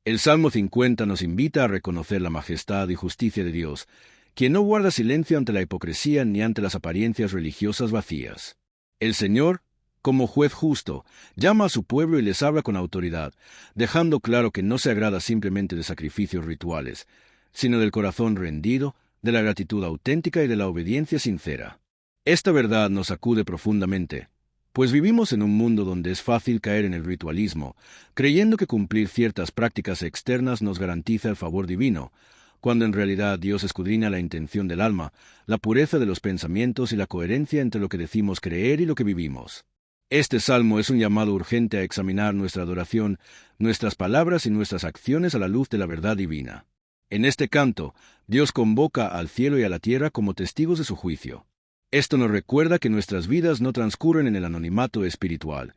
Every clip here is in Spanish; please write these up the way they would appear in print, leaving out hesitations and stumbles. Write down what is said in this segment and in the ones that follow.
El Salmo 50 nos invita a reconocer la majestad y justicia de Dios, quien no guarda silencio ante la hipocresía ni ante las apariencias religiosas vacías. El Señor, como juez justo, llama a su pueblo y les habla con autoridad, dejando claro que no se agrada simplemente de sacrificios rituales, sino del corazón rendido, de la gratitud auténtica y de la obediencia sincera. Esta verdad nos sacude profundamente, pues vivimos en un mundo donde es fácil caer en el ritualismo, creyendo que cumplir ciertas prácticas externas nos garantiza el favor divino, cuando en realidad Dios escudriña la intención del alma, la pureza de los pensamientos y la coherencia entre lo que decimos creer y lo que vivimos. Este salmo es un llamado urgente a examinar nuestra adoración, nuestras palabras y nuestras acciones a la luz de la verdad divina. En este canto, Dios convoca al cielo y a la tierra como testigos de su juicio. Esto nos recuerda que nuestras vidas no transcurren en el anonimato espiritual,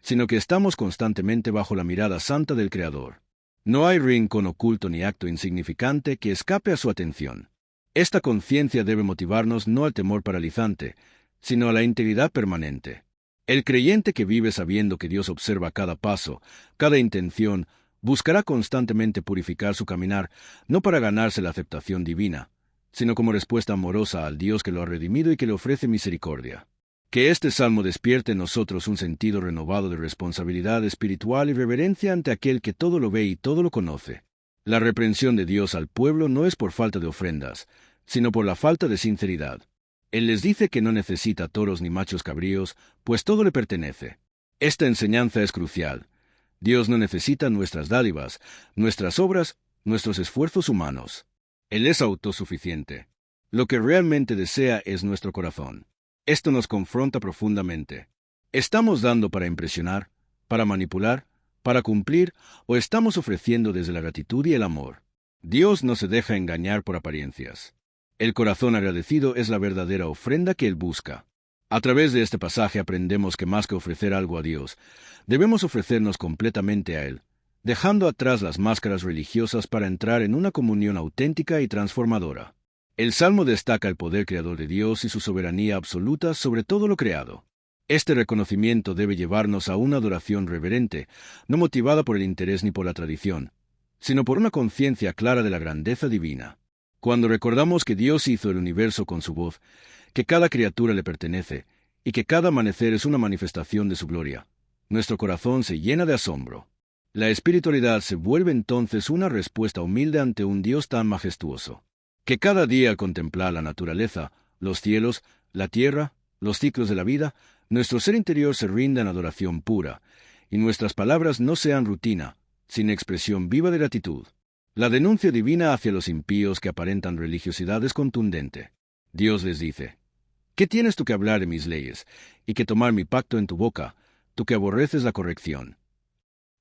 sino que estamos constantemente bajo la mirada santa del Creador. No hay rincón oculto ni acto insignificante que escape a su atención. Esta conciencia debe motivarnos no al temor paralizante, sino a la integridad permanente. El creyente que vive sabiendo que Dios observa cada paso, cada intención, buscará constantemente purificar su caminar, no para ganarse la aceptación divina, sino como respuesta amorosa al Dios que lo ha redimido y que le ofrece misericordia. Que este salmo despierte en nosotros un sentido renovado de responsabilidad espiritual y reverencia ante aquel que todo lo ve y todo lo conoce. La reprensión de Dios al pueblo no es por falta de ofrendas, sino por la falta de sinceridad. Él les dice que no necesita toros ni machos cabríos, pues todo le pertenece. Esta enseñanza es crucial. Dios no necesita nuestras dádivas, nuestras obras, nuestros esfuerzos humanos. Él es autosuficiente. Lo que realmente desea es nuestro corazón. Esto nos confronta profundamente. ¿Estamos dando para impresionar, para manipular, para cumplir, o estamos ofreciendo desde la gratitud y el amor? Dios no se deja engañar por apariencias. El corazón agradecido es la verdadera ofrenda que Él busca. A través de este pasaje aprendemos que más que ofrecer algo a Dios, debemos ofrecernos completamente a Él, dejando atrás las máscaras religiosas para entrar en una comunión auténtica y transformadora. El Salmo destaca el poder creador de Dios y su soberanía absoluta sobre todo lo creado. Este reconocimiento debe llevarnos a una adoración reverente, no motivada por el interés ni por la tradición, sino por una conciencia clara de la grandeza divina. Cuando recordamos que Dios hizo el universo con su voz, que cada criatura le pertenece, y que cada amanecer es una manifestación de su gloria, nuestro corazón se llena de asombro. La espiritualidad se vuelve entonces una respuesta humilde ante un Dios tan majestuoso. Que cada día al contemplar la naturaleza, los cielos, la tierra, los ciclos de la vida, nuestro ser interior se rinda en adoración pura, y nuestras palabras no sean rutina, sino expresión viva de gratitud. La denuncia divina hacia los impíos que aparentan religiosidad es contundente. Dios les dice: ¿qué tienes tú que hablar de mis leyes, y que tomar mi pacto en tu boca, tú que aborreces la corrección?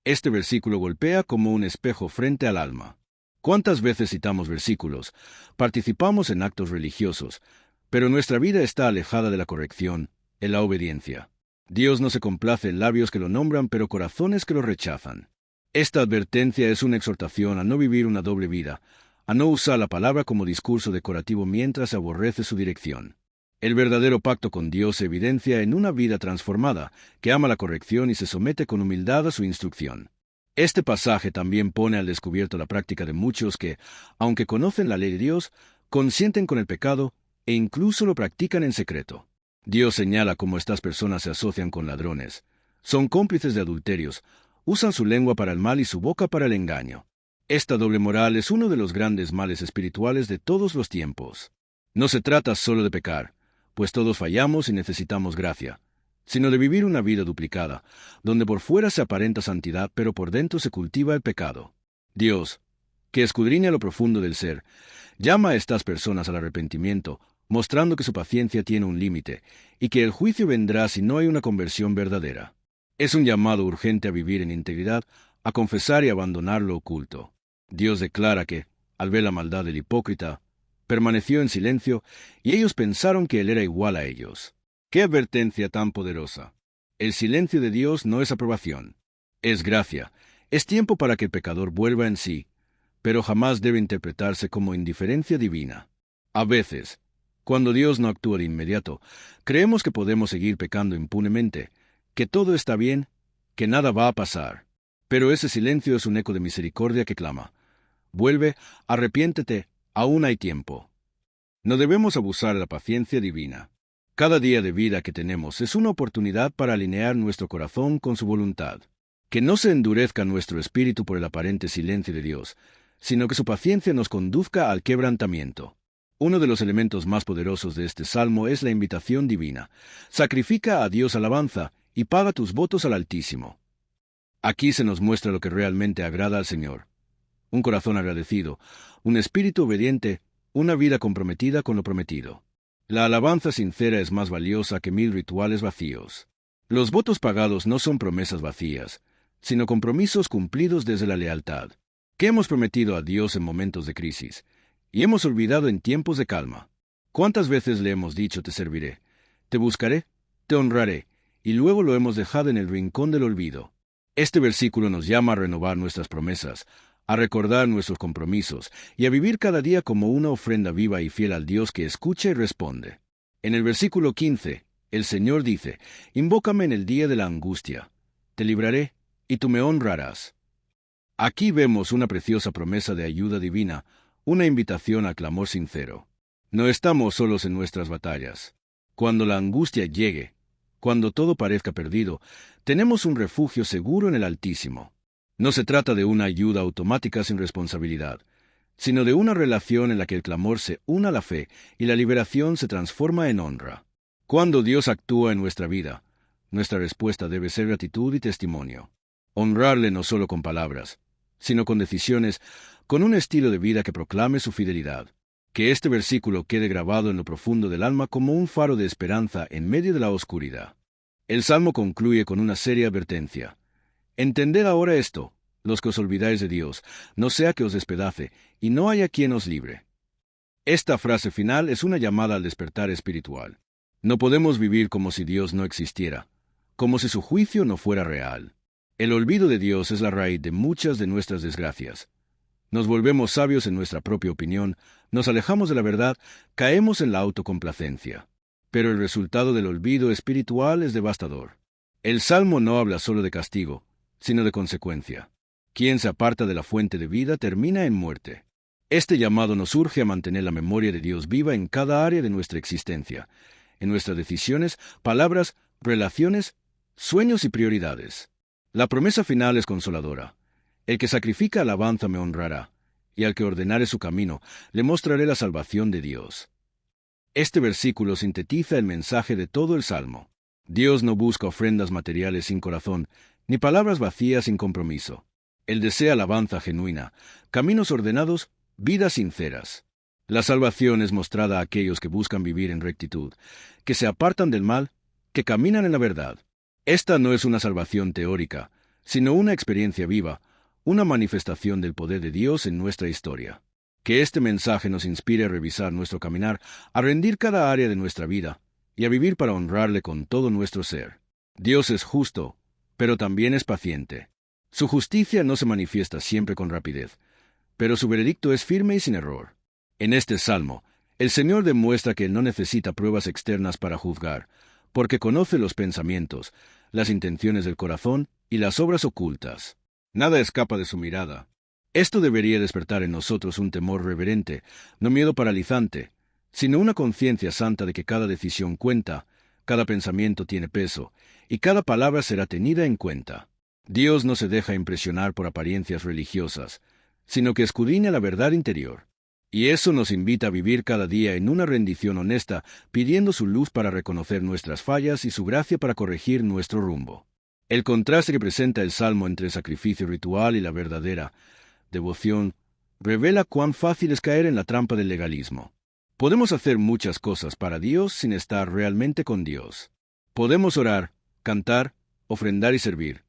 Este versículo golpea como un espejo frente al alma. ¿Cuántas veces citamos versículos, participamos en actos religiosos, pero nuestra vida está alejada de la corrección, en la obediencia? Dios no se complace en labios que lo nombran, pero corazones que lo rechazan. Esta advertencia es una exhortación a no vivir una doble vida, a no usar la palabra como discurso decorativo mientras se aborrece su dirección. El verdadero pacto con Dios se evidencia en una vida transformada, que ama la corrección y se somete con humildad a su instrucción. Este pasaje también pone al descubierto la práctica de muchos que, aunque conocen la ley de Dios, consienten con el pecado e incluso lo practican en secreto. Dios señala cómo estas personas se asocian con ladrones, son cómplices de adulterios, usan su lengua para el mal y su boca para el engaño. Esta doble moral es uno de los grandes males espirituales de todos los tiempos. No se trata solo de pecar, pues todos fallamos y necesitamos gracia, sino de vivir una vida duplicada, donde por fuera se aparenta santidad, pero por dentro se cultiva el pecado. Dios, que escudriña lo profundo del ser, llama a estas personas al arrepentimiento, mostrando que su paciencia tiene un límite, y que el juicio vendrá si no hay una conversión verdadera. Es un llamado urgente a vivir en integridad, a confesar y abandonar lo oculto. Dios declara que, al ver la maldad del hipócrita, permaneció en silencio, y ellos pensaron que él era igual a ellos. ¡Qué advertencia tan poderosa! El silencio de Dios no es aprobación, es gracia, es tiempo para que el pecador vuelva en sí, pero jamás debe interpretarse como indiferencia divina. A veces, cuando Dios no actúa de inmediato, creemos que podemos seguir pecando impunemente, que todo está bien, que nada va a pasar. Pero ese silencio es un eco de misericordia que clama: vuelve, arrepiéntete, aún hay tiempo. No debemos abusar de la paciencia divina. Cada día de vida que tenemos es una oportunidad para alinear nuestro corazón con su voluntad. Que no se endurezca nuestro espíritu por el aparente silencio de Dios, sino que su paciencia nos conduzca al quebrantamiento. Uno de los elementos más poderosos de este salmo es la invitación divina. Sacrifica a Dios alabanza y paga tus votos al Altísimo. Aquí se nos muestra lo que realmente agrada al Señor: un corazón agradecido, un espíritu obediente, una vida comprometida con lo prometido. La alabanza sincera es más valiosa que 1000 rituales vacíos. Los votos pagados no son promesas vacías, sino compromisos cumplidos desde la lealtad. ¿Qué hemos prometido a Dios en momentos de crisis y hemos olvidado en tiempos de calma? ¿Cuántas veces le hemos dicho: te serviré, te buscaré, te honraré, y luego lo hemos dejado en el rincón del olvido? Este versículo nos llama a renovar nuestras promesas, a recordar nuestros compromisos y a vivir cada día como una ofrenda viva y fiel al Dios que escucha y responde. En el versículo 15, el Señor dice: invócame en el día de la angustia, te libraré, y tú me honrarás. Aquí vemos una preciosa promesa de ayuda divina, una invitación al clamor sincero. No estamos solos en nuestras batallas. Cuando la angustia llegue, cuando todo parezca perdido, tenemos un refugio seguro en el Altísimo. No se trata de una ayuda automática sin responsabilidad, sino de una relación en la que el clamor se une a la fe y la liberación se transforma en honra. Cuando Dios actúa en nuestra vida, nuestra respuesta debe ser gratitud y testimonio. Honrarle no solo con palabras, sino con decisiones, con un estilo de vida que proclame su fidelidad. Que este versículo quede grabado en lo profundo del alma como un faro de esperanza en medio de la oscuridad. El Salmo concluye con una seria advertencia: entended ahora esto, los que os olvidáis de Dios, no sea que os despedace, y no haya quien os libre. Esta frase final es una llamada al despertar espiritual. No podemos vivir como si Dios no existiera, como si su juicio no fuera real. El olvido de Dios es la raíz de muchas de nuestras desgracias. Nos volvemos sabios en nuestra propia opinión, nos alejamos de la verdad, caemos en la autocomplacencia. Pero el resultado del olvido espiritual es devastador. El Salmo no habla solo de castigo, sino de consecuencia. Quien se aparta de la fuente de vida termina en muerte. Este llamado nos urge a mantener la memoria de Dios viva en cada área de nuestra existencia, en nuestras decisiones, palabras, relaciones, sueños y prioridades. La promesa final es consoladora: el que sacrifica alabanza me honrará, y al que ordenare su camino, le mostraré la salvación de Dios. Este versículo sintetiza el mensaje de todo el Salmo. Dios no busca ofrendas materiales sin corazón, ni palabras vacías sin compromiso. Él desea alabanza genuina, caminos ordenados, vidas sinceras. La salvación es mostrada a aquellos que buscan vivir en rectitud, que se apartan del mal, que caminan en la verdad. Esta no es una salvación teórica, sino una experiencia viva, una manifestación del poder de Dios en nuestra historia. Que este mensaje nos inspire a revisar nuestro caminar, a rendir cada área de nuestra vida, y a vivir para honrarle con todo nuestro ser. Dios es justo, pero también es paciente. Su justicia no se manifiesta siempre con rapidez, pero su veredicto es firme y sin error. En este salmo, el Señor demuestra que Él no necesita pruebas externas para juzgar, porque conoce los pensamientos, las intenciones del corazón y las obras ocultas. Nada escapa de su mirada. Esto debería despertar en nosotros un temor reverente, no miedo paralizante, sino una conciencia santa de que cada decisión cuenta, cada pensamiento tiene peso, y cada palabra será tenida en cuenta. Dios no se deja impresionar por apariencias religiosas, sino que escudriña la verdad interior. Y eso nos invita a vivir cada día en una rendición honesta, pidiendo su luz para reconocer nuestras fallas y su gracia para corregir nuestro rumbo. El contraste que presenta el Salmo entre el sacrificio ritual y la verdadera devoción revela cuán fácil es caer en la trampa del legalismo. Podemos hacer muchas cosas para Dios sin estar realmente con Dios. Podemos orar, cantar, ofrendar y servir,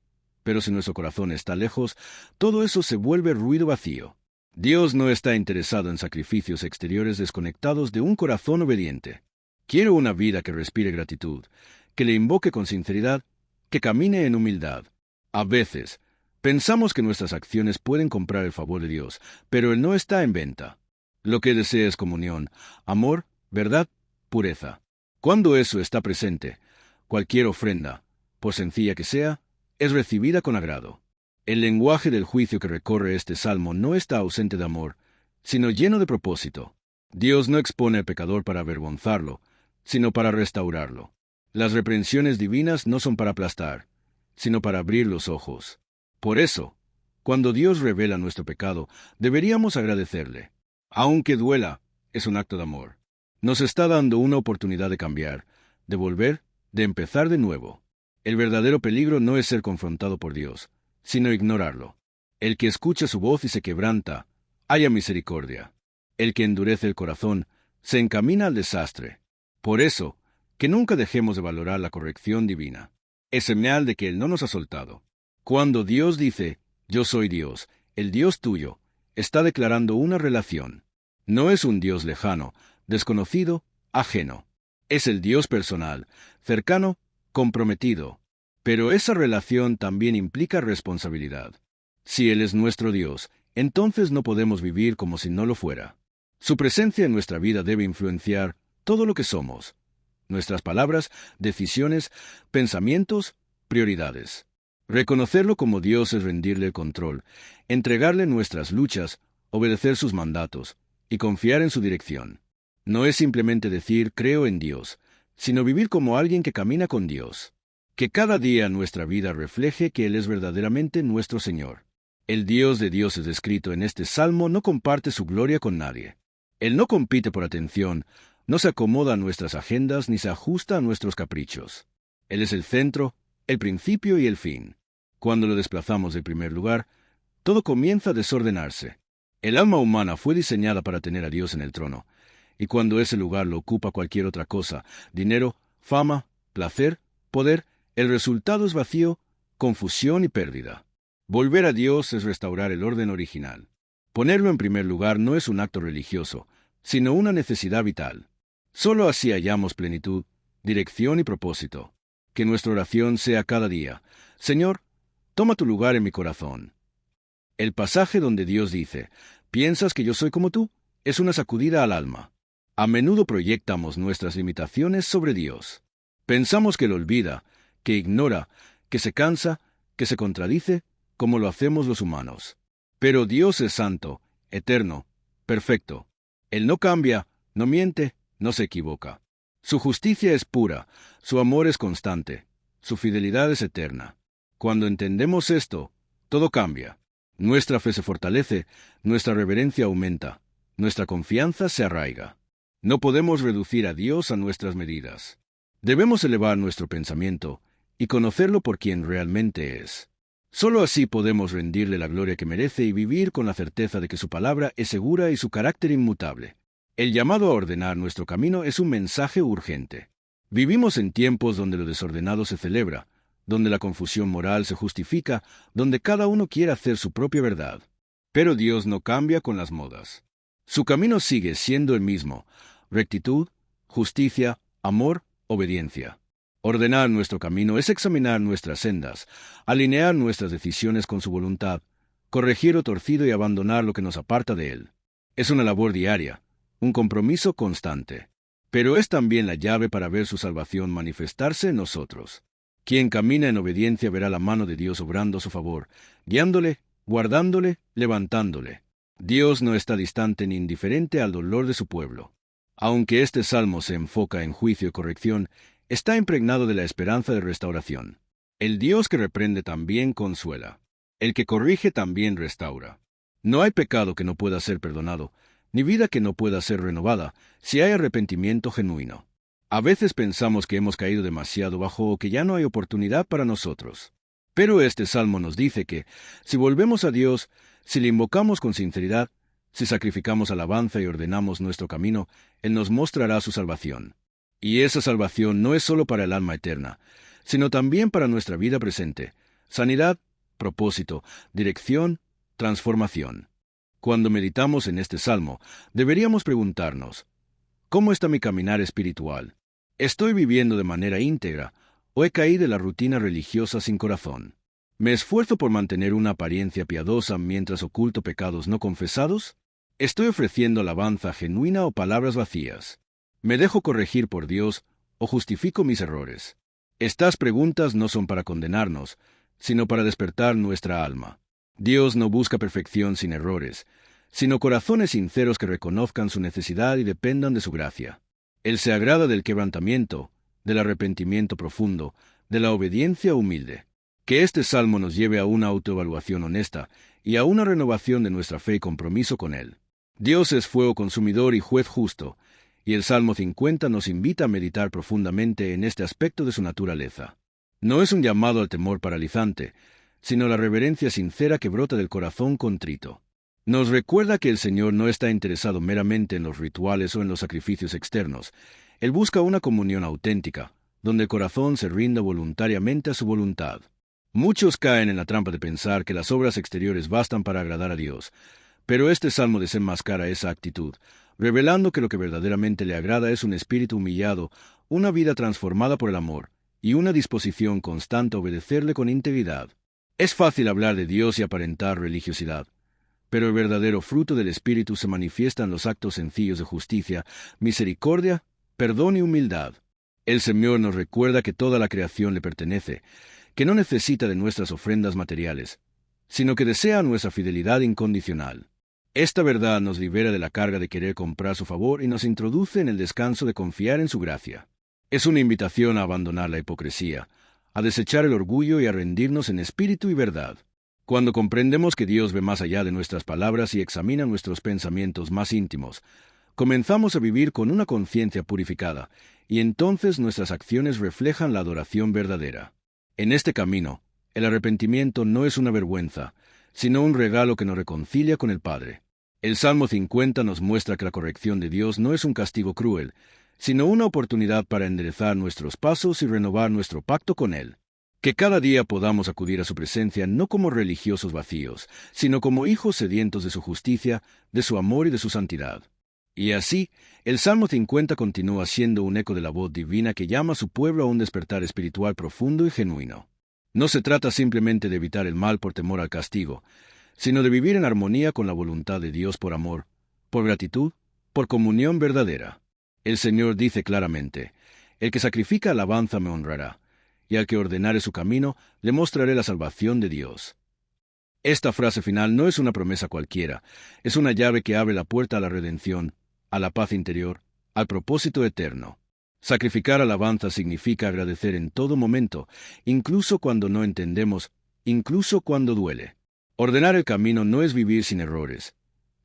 pero si nuestro corazón está lejos, todo eso se vuelve ruido vacío. Dios no está interesado en sacrificios exteriores desconectados de un corazón obediente. Quiero una vida que respire gratitud, que le invoque con sinceridad, que camine en humildad. A veces, pensamos que nuestras acciones pueden comprar el favor de Dios, pero Él no está en venta. Lo que desea es comunión, amor, verdad, pureza. Cuando eso está presente, cualquier ofrenda, por sencilla que sea, es recibida con agrado. El lenguaje del juicio que recorre este salmo no está ausente de amor, sino lleno de propósito. Dios no expone al pecador para avergonzarlo, sino para restaurarlo. Las reprensiones divinas no son para aplastar, sino para abrir los ojos. Por eso, cuando Dios revela nuestro pecado, deberíamos agradecerle. Aunque duela, es un acto de amor. Nos está dando una oportunidad de cambiar, de volver, de empezar de nuevo. El verdadero peligro no es ser confrontado por Dios, sino ignorarlo. El que escucha su voz y se quebranta, haya misericordia. El que endurece el corazón, se encamina al desastre. Por eso, que nunca dejemos de valorar la corrección divina. Es señal de que Él no nos ha soltado. Cuando Dios dice, yo soy Dios, el Dios tuyo, está declarando una relación. No es un Dios lejano, desconocido, ajeno. Es el Dios personal, cercano, comprometido. Pero esa relación también implica responsabilidad. Si Él es nuestro Dios, entonces no podemos vivir como si no lo fuera. Su presencia en nuestra vida debe influenciar todo lo que somos. Nuestras palabras, decisiones, pensamientos, prioridades. Reconocerlo como Dios es rendirle el control, entregarle nuestras luchas, obedecer sus mandatos y confiar en su dirección. No es simplemente decir creo en Dios, sino vivir como alguien que camina con Dios. Que cada día nuestra vida refleje que Él es verdaderamente nuestro Señor. El Dios de dioses descrito en este salmo no comparte su gloria con nadie. Él no compite por atención, no se acomoda a nuestras agendas ni se ajusta a nuestros caprichos. Él es el centro, el principio y el fin. Cuando lo desplazamos del primer lugar, todo comienza a desordenarse. El alma humana fue diseñada para tener a Dios en el trono, y cuando ese lugar lo ocupa cualquier otra cosa, dinero, fama, placer, poder, el resultado es vacío, confusión y pérdida. Volver a Dios es restaurar el orden original. Ponerlo en primer lugar no es un acto religioso, sino una necesidad vital. Solo así hallamos plenitud, dirección y propósito. Que nuestra oración sea cada día, Señor, toma tu lugar en mi corazón. El pasaje donde Dios dice, ¿piensas que yo soy como tú?, es una sacudida al alma. A menudo proyectamos nuestras limitaciones sobre Dios. Pensamos que lo olvida, que ignora, que se cansa, que se contradice, como lo hacemos los humanos. Pero Dios es santo, eterno, perfecto. Él no cambia, no miente, no se equivoca. Su justicia es pura, su amor es constante, su fidelidad es eterna. Cuando entendemos esto, todo cambia. Nuestra fe se fortalece, nuestra reverencia aumenta, nuestra confianza se arraiga. No podemos reducir a Dios a nuestras medidas. Debemos elevar nuestro pensamiento y conocerlo por quien realmente es. Solo así podemos rendirle la gloria que merece y vivir con la certeza de que su palabra es segura y su carácter inmutable. El llamado a ordenar nuestro camino es un mensaje urgente. Vivimos en tiempos donde lo desordenado se celebra, donde la confusión moral se justifica, donde cada uno quiere hacer su propia verdad. Pero Dios no cambia con las modas. Su camino sigue siendo el mismo: rectitud, justicia, amor, obediencia. Ordenar nuestro camino es examinar nuestras sendas, alinear nuestras decisiones con su voluntad, corregir lo torcido y abandonar lo que nos aparta de él. Es una labor diaria, un compromiso constante. Pero es también la llave para ver su salvación manifestarse en nosotros. Quien camina en obediencia verá la mano de Dios obrando a su favor, guiándole, guardándole, levantándole. Dios no está distante ni indiferente al dolor de su pueblo. Aunque este salmo se enfoca en juicio y corrección, está impregnado de la esperanza de restauración. El Dios que reprende también consuela. El que corrige también restaura. No hay pecado que no pueda ser perdonado, ni vida que no pueda ser renovada, si hay arrepentimiento genuino. A veces pensamos que hemos caído demasiado bajo o que ya no hay oportunidad para nosotros. Pero este salmo nos dice que, si volvemos a Dios, si le invocamos con sinceridad, si sacrificamos alabanza y ordenamos nuestro camino, Él nos mostrará su salvación. Y esa salvación no es solo para el alma eterna, sino también para nuestra vida presente: sanidad, propósito, dirección, transformación. Cuando meditamos en este salmo, deberíamos preguntarnos: ¿cómo está mi caminar espiritual? ¿Estoy viviendo de manera íntegra o he caído en la rutina religiosa sin corazón? ¿Me esfuerzo por mantener una apariencia piadosa mientras oculto pecados no confesados? ¿Estoy ofreciendo alabanza genuina o palabras vacías? ¿Me dejo corregir por Dios o justifico mis errores? Estas preguntas no son para condenarnos, sino para despertar nuestra alma. Dios no busca perfección sin errores, sino corazones sinceros que reconozcan su necesidad y dependan de su gracia. Él se agrada del quebrantamiento, del arrepentimiento profundo, de la obediencia humilde. Que este salmo nos lleve a una autoevaluación honesta y a una renovación de nuestra fe y compromiso con Él. Dios es fuego consumidor y juez justo, y el Salmo 50 nos invita a meditar profundamente en este aspecto de su naturaleza. No es un llamado al temor paralizante, sino la reverencia sincera que brota del corazón contrito. Nos recuerda que el Señor no está interesado meramente en los rituales o en los sacrificios externos. Él busca una comunión auténtica, donde el corazón se rinda voluntariamente a su voluntad. Muchos caen en la trampa de pensar que las obras exteriores bastan para agradar a Dios, pero este salmo desenmascara esa actitud, revelando que lo que verdaderamente le agrada es un espíritu humillado, una vida transformada por el amor, y una disposición constante a obedecerle con integridad. Es fácil hablar de Dios y aparentar religiosidad, pero el verdadero fruto del Espíritu se manifiesta en los actos sencillos de justicia, misericordia, perdón y humildad. El Señor nos recuerda que toda la creación le pertenece, que no necesita de nuestras ofrendas materiales, sino que desea nuestra fidelidad incondicional. Esta verdad nos libera de la carga de querer comprar su favor y nos introduce en el descanso de confiar en su gracia. Es una invitación a abandonar la hipocresía, a desechar el orgullo y a rendirnos en espíritu y verdad. Cuando comprendemos que Dios ve más allá de nuestras palabras y examina nuestros pensamientos más íntimos, comenzamos a vivir con una conciencia purificada, y entonces nuestras acciones reflejan la adoración verdadera. En este camino, el arrepentimiento no es una vergüenza, sino un regalo que nos reconcilia con el Padre. El Salmo 50 nos muestra que la corrección de Dios no es un castigo cruel, sino una oportunidad para enderezar nuestros pasos y renovar nuestro pacto con Él. Que cada día podamos acudir a su presencia no como religiosos vacíos, sino como hijos sedientos de su justicia, de su amor y de su santidad. Y así, el Salmo 50 continúa siendo un eco de la voz divina que llama a su pueblo a un despertar espiritual profundo y genuino. No se trata simplemente de evitar el mal por temor al castigo, sino de vivir en armonía con la voluntad de Dios por amor, por gratitud, por comunión verdadera. El Señor dice claramente, «El que sacrifica alabanza me honrará, y al que ordenare su camino, le mostraré la salvación de Dios». Esta frase final no es una promesa cualquiera, es una llave que abre la puerta a la redención, a la paz interior, al propósito eterno. Sacrificar alabanza significa agradecer en todo momento, incluso cuando no entendemos, incluso cuando duele. Ordenar el camino no es vivir sin errores,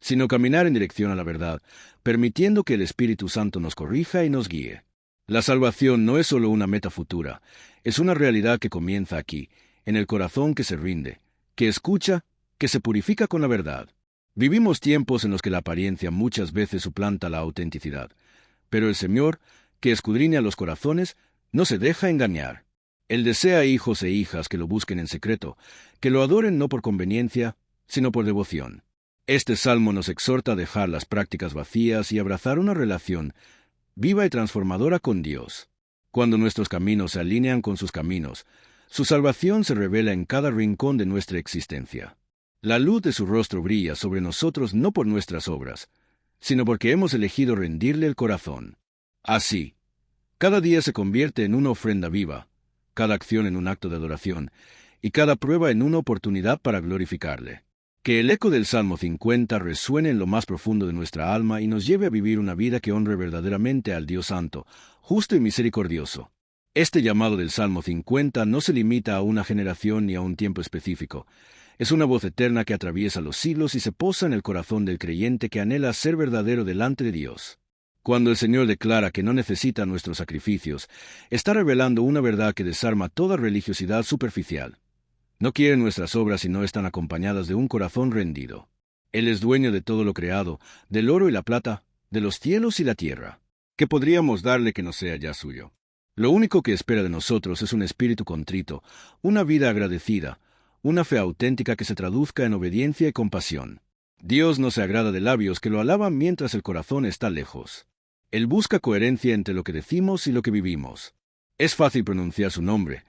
sino caminar en dirección a la verdad, permitiendo que el Espíritu Santo nos corrija y nos guíe. La salvación no es solo una meta futura, es una realidad que comienza aquí, en el corazón que se rinde, que escucha, que se purifica con la verdad. Vivimos tiempos en los que la apariencia muchas veces suplanta la autenticidad, pero el Señor, que escudriña los corazones, no se deja engañar. Él desea hijos e hijas que lo busquen en secreto, que lo adoren no por conveniencia, sino por devoción. Este salmo nos exhorta a dejar las prácticas vacías y abrazar una relación viva y transformadora con Dios. Cuando nuestros caminos se alinean con sus caminos, su salvación se revela en cada rincón de nuestra existencia. La luz de su rostro brilla sobre nosotros no por nuestras obras, sino porque hemos elegido rendirle el corazón. Así, cada día se convierte en una ofrenda viva, cada acción en un acto de adoración, y cada prueba en una oportunidad para glorificarle. Que el eco del Salmo 50 resuene en lo más profundo de nuestra alma y nos lleve a vivir una vida que honre verdaderamente al Dios Santo, justo y misericordioso. Este llamado del Salmo 50 no se limita a una generación ni a un tiempo específico. Es una voz eterna que atraviesa los siglos y se posa en el corazón del creyente que anhela ser verdadero delante de Dios. Cuando el Señor declara que no necesita nuestros sacrificios, está revelando una verdad que desarma toda religiosidad superficial. No quiere nuestras obras si no están acompañadas de un corazón rendido. Él es dueño de todo lo creado, del oro y la plata, de los cielos y la tierra. ¿Qué podríamos darle que no sea ya suyo? Lo único que espera de nosotros es un espíritu contrito, una vida agradecida, una fe auténtica que se traduzca en obediencia y compasión. Dios no se agrada de labios que lo alaban mientras el corazón está lejos. Él busca coherencia entre lo que decimos y lo que vivimos. Es fácil pronunciar su nombre,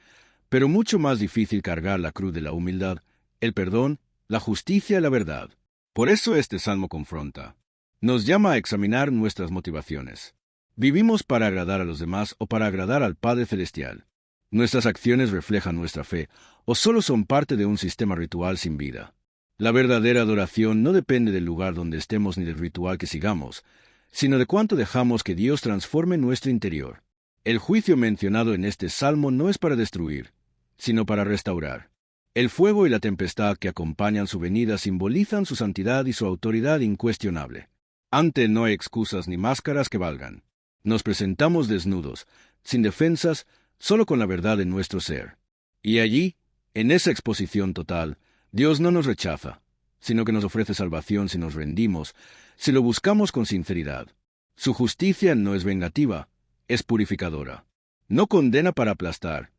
pero mucho más difícil cargar la cruz de la humildad, el perdón, la justicia y la verdad. Por eso este salmo confronta. Nos llama a examinar nuestras motivaciones. ¿Vivimos para agradar a los demás o para agradar al Padre Celestial? ¿Nuestras acciones reflejan nuestra fe o solo son parte de un sistema ritual sin vida? La verdadera adoración no depende del lugar donde estemos ni del ritual que sigamos, sino de cuánto dejamos que Dios transforme nuestro interior. El juicio mencionado en este salmo no es para destruir, sino para restaurar. El fuego y la tempestad que acompañan su venida simbolizan su santidad y su autoridad incuestionable. Ante él no hay excusas ni máscaras que valgan. Nos presentamos desnudos, sin defensas, solo con la verdad en nuestro ser. Y allí, en esa exposición total, Dios no nos rechaza, sino que nos ofrece salvación si nos rendimos, si lo buscamos con sinceridad. Su justicia no es vengativa, es purificadora. No condena para aplastar,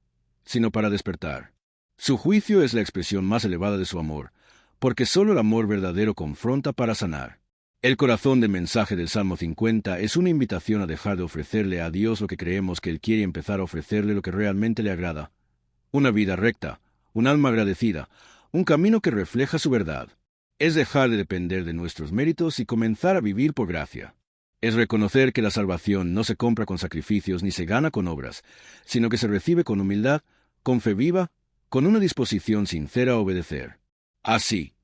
sino para despertar. Su juicio es la expresión más elevada de su amor, porque solo el amor verdadero confronta para sanar. El corazón del mensaje del Salmo 50 es una invitación a dejar de ofrecerle a Dios lo que creemos que Él quiere y empezar a ofrecerle lo que realmente le agrada. Una vida recta, un alma agradecida, un camino que refleja su verdad. Es dejar de depender de nuestros méritos y comenzar a vivir por gracia. Es reconocer que la salvación no se compra con sacrificios ni se gana con obras, sino que se recibe con humildad, con fe viva, con una disposición sincera a obedecer. Así,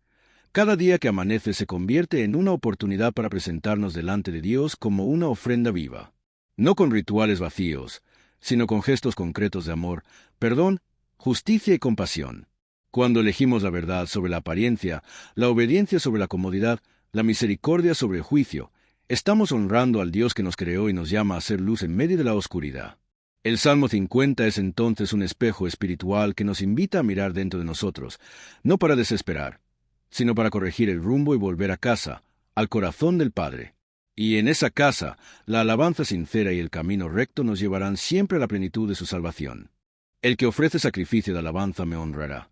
cada día que amanece se convierte en una oportunidad para presentarnos delante de Dios como una ofrenda viva. No con rituales vacíos, sino con gestos concretos de amor, perdón, justicia y compasión. Cuando elegimos la verdad sobre la apariencia, la obediencia sobre la comodidad, la misericordia sobre el juicio, estamos honrando al Dios que nos creó y nos llama a ser luz en medio de la oscuridad. El Salmo 50 es entonces un espejo espiritual que nos invita a mirar dentro de nosotros, no para desesperar, sino para corregir el rumbo y volver a casa, al corazón del Padre. Y en esa casa, la alabanza sincera y el camino recto nos llevarán siempre a la plenitud de su salvación. El que ofrece sacrificio de alabanza me honrará,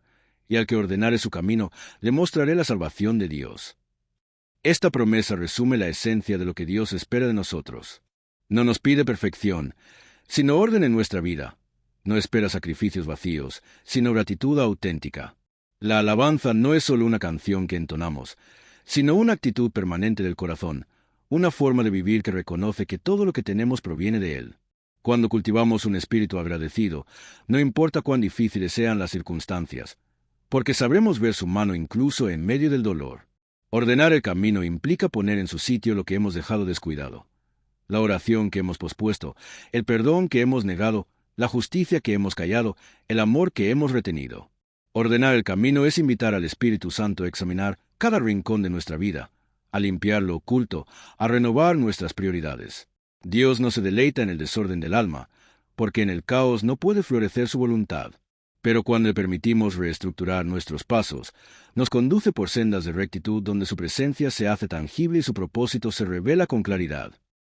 y al que ordenare su camino, le mostraré la salvación de Dios. Esta promesa resume la esencia de lo que Dios espera de nosotros. No nos pide perfección, sino orden en nuestra vida. No espera sacrificios vacíos, sino gratitud auténtica. La alabanza no es solo una canción que entonamos, sino una actitud permanente del corazón, una forma de vivir que reconoce que todo lo que tenemos proviene de Él. Cuando cultivamos un espíritu agradecido, no importa cuán difíciles sean las circunstancias, porque sabremos ver su mano incluso en medio del dolor. Ordenar el camino implica poner en su sitio lo que hemos dejado descuidado. La oración que hemos pospuesto, el perdón que hemos negado, la justicia que hemos callado, el amor que hemos retenido. Ordenar el camino es invitar al Espíritu Santo a examinar cada rincón de nuestra vida, a limpiar lo oculto, a renovar nuestras prioridades. Dios no se deleita en el desorden del alma, porque en el caos no puede florecer su voluntad. Pero cuando le permitimos reestructurar nuestros pasos, nos conduce por sendas de rectitud donde su presencia se hace tangible y su propósito se revela con claridad.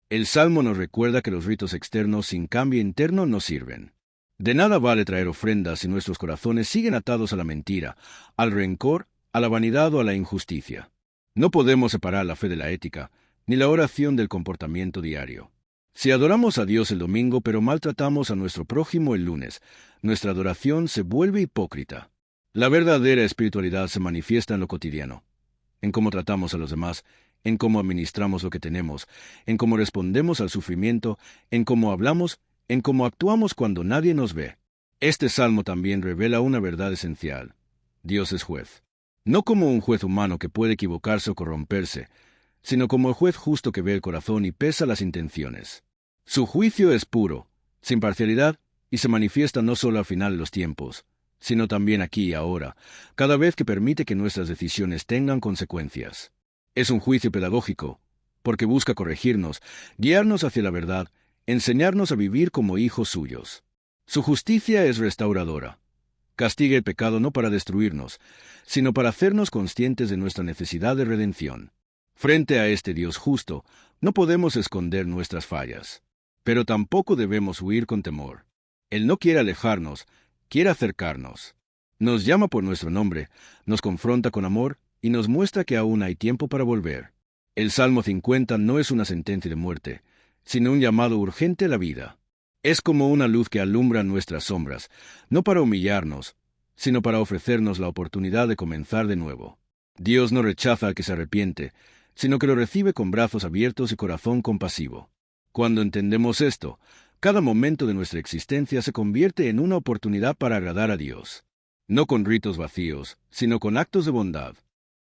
El Salmo nos recuerda que los ritos externos sin cambio interno no sirven. De nada vale traer ofrendas si nuestros corazones siguen atados a la mentira, al rencor, a la vanidad o a la injusticia. No podemos separar la fe de la ética, ni la oración del comportamiento diario. Si adoramos a Dios el domingo pero maltratamos a nuestro prójimo el lunes, nuestra adoración se vuelve hipócrita. La verdadera espiritualidad se manifiesta en lo cotidiano, en cómo tratamos a los demás, en cómo administramos lo que tenemos, en cómo respondemos al sufrimiento, en cómo hablamos, en cómo actuamos cuando nadie nos ve. Este salmo también revela una verdad esencial. Dios es juez. No como un juez humano que puede equivocarse o corromperse, sino como el juez justo que ve el corazón y pesa las intenciones. Su juicio es puro, sin parcialidad, y se manifiesta no solo al final de los tiempos, sino también aquí y ahora, cada vez que permite que nuestras decisiones tengan consecuencias. Es un juicio pedagógico, porque busca corregirnos, guiarnos hacia la verdad, enseñarnos a vivir como hijos suyos. Su justicia es restauradora. Castiga el pecado no para destruirnos, sino para hacernos conscientes de nuestra necesidad de redención. Frente a este Dios justo, no podemos esconder nuestras fallas, pero tampoco debemos huir con temor. Él no quiere alejarnos, quiere acercarnos. Nos llama por nuestro nombre, nos confronta con amor y nos muestra que aún hay tiempo para volver. El Salmo 50 no es una sentencia de muerte, sino un llamado urgente a la vida. Es como una luz que alumbra nuestras sombras, no para humillarnos, sino para ofrecernos la oportunidad de comenzar de nuevo. Dios no rechaza al que se arrepiente, sino que lo recibe con brazos abiertos y corazón compasivo. Cuando entendemos esto, Cada momento de nuestra existencia se convierte en una oportunidad para agradar a Dios. No con ritos vacíos, sino con actos de bondad.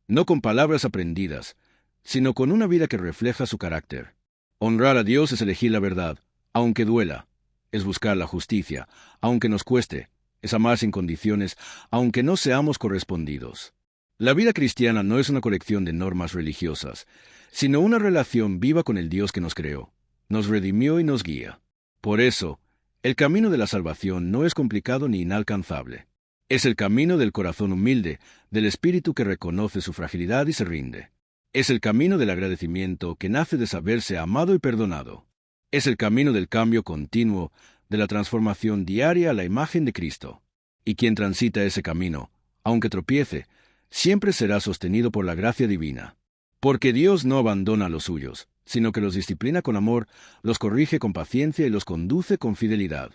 No con palabras aprendidas, sino con una vida que refleja su carácter. Honrar a Dios es elegir la verdad, aunque duela. Es buscar la justicia, aunque nos cueste. Es amar sin condiciones, aunque no seamos correspondidos. La vida cristiana no es una colección de normas religiosas, sino una relación viva con el Dios que nos creó, nos redimió y nos guía. Por eso, el camino de la salvación no es complicado ni inalcanzable. Es el camino del corazón humilde, del espíritu que reconoce su fragilidad y se rinde. Es el camino del agradecimiento que nace de saberse amado y perdonado. Es el camino del cambio continuo, de la transformación diaria a la imagen de Cristo. Y quien transita ese camino, aunque tropiece, siempre será sostenido por la gracia divina. Porque Dios no abandona a los suyos, sino que los disciplina con amor, los corrige con paciencia y los conduce con fidelidad.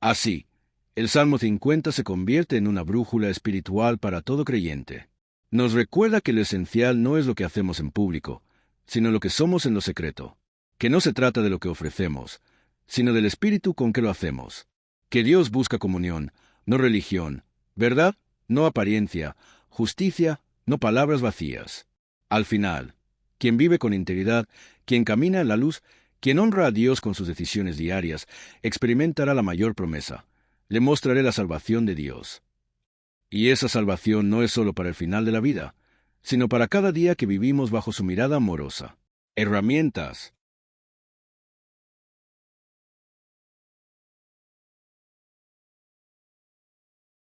Así, el Salmo 50 se convierte en una brújula espiritual para todo creyente. Nos recuerda que lo esencial no es lo que hacemos en público, sino lo que somos en lo secreto. Que no se trata de lo que ofrecemos, sino del espíritu con que lo hacemos. Que Dios busca comunión, no religión, verdad, no apariencia, justicia, no palabras vacías. Al final, quien vive con integridad, quien camina en la luz, quien honra a Dios con sus decisiones diarias, experimentará la mayor promesa. Le mostraré la salvación de Dios. Y esa salvación no es solo para el final de la vida, sino para cada día que vivimos bajo su mirada amorosa. Herramientas.